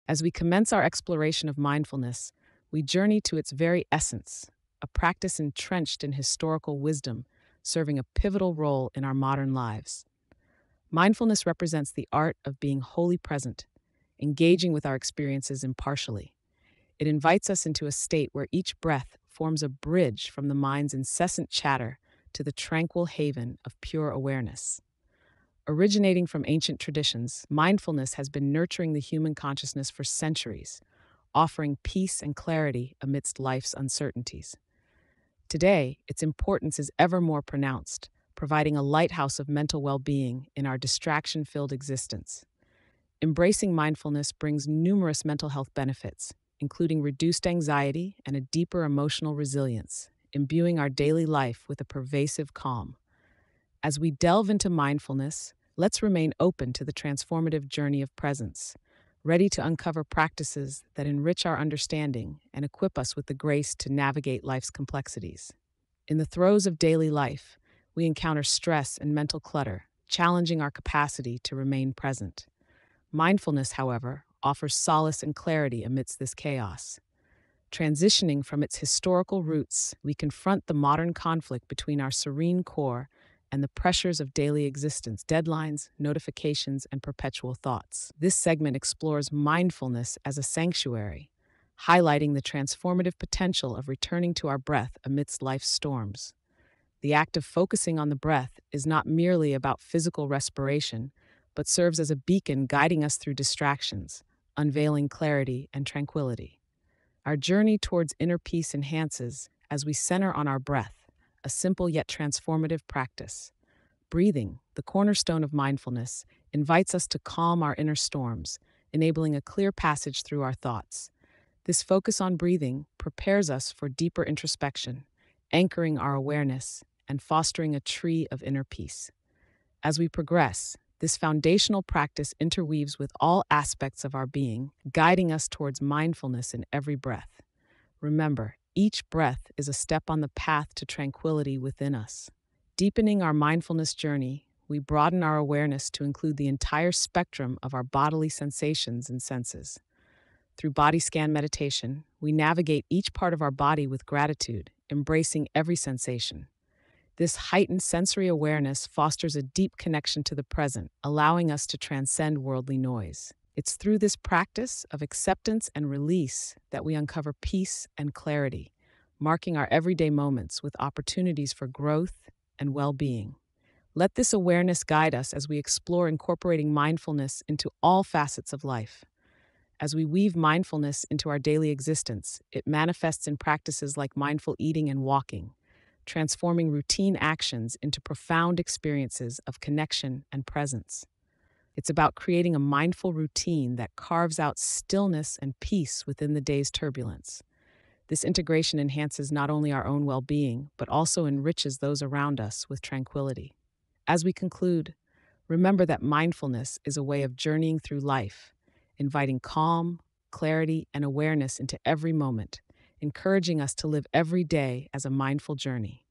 As we commence our exploration of mindfulness, we journey to its very essence, a practice entrenched in historical wisdom, serving a pivotal role in our modern lives. Mindfulness represents the art of being wholly present, engaging with our experiences impartially. It invites us into a state where each breath forms a bridge from the mind's incessant chatter to the tranquil haven of pure awareness. Originating from ancient traditions, mindfulness has been nurturing the human consciousness for centuries, offering peace and clarity amidst life's uncertainties. Today, its importance is ever more pronounced, providing a lighthouse of mental well being in our distraction filled existence. Embracing mindfulness brings numerous mental health benefits, including reduced anxiety and a deeper emotional resilience, imbuing our daily life with a pervasive calm. As we delve into mindfulness, let's remain open to the transformative journey of presence, ready to uncover practices that enrich our understanding and equip us with the grace to navigate life's complexities. In the throes of daily life, we encounter stress and mental clutter, challenging our capacity to remain present. Mindfulness, however, offers solace and clarity amidst this chaos. Transitioning from its historical roots, we confront the modern conflict between our serene core and the pressures of daily existence, deadlines, notifications, and perpetual thoughts. This segment explores mindfulness as a sanctuary, highlighting the transformative potential of returning to our breath amidst life's storms. The act of focusing on the breath is not merely about physical respiration, but serves as a beacon guiding us through distractions, unveiling clarity and tranquility. Our journey towards inner peace enhances as we center on our breath, a simple yet transformative practice. Breathing, the cornerstone of mindfulness, invites us to calm our inner storms, enabling a clear passage through our thoughts. This focus on breathing prepares us for deeper introspection, anchoring our awareness and fostering a tree of inner peace. As we progress, this foundational practice interweaves with all aspects of our being, guiding us towards mindfulness in every breath. Remember, each breath is a step on the path to tranquility within us. Deepening our mindfulness journey, we broaden our awareness to include the entire spectrum of our bodily sensations and senses. Through body scan meditation, we navigate each part of our body with gratitude, embracing every sensation. This heightened sensory awareness fosters a deep connection to the present, allowing us to transcend worldly noise. It's through this practice of acceptance and release that we uncover peace and clarity, marking our everyday moments with opportunities for growth and well-being. Let this awareness guide us as we explore incorporating mindfulness into all facets of life. As we weave mindfulness into our daily existence, it manifests in practices like mindful eating and walking, transforming routine actions into profound experiences of connection and presence. It's about creating a mindful routine that carves out stillness and peace within the day's turbulence. This integration enhances not only our own well-being, but also enriches those around us with tranquility. As we conclude, remember that mindfulness is a way of journeying through life, inviting calm, clarity, and awareness into every moment, encouraging us to live every day as a mindful journey.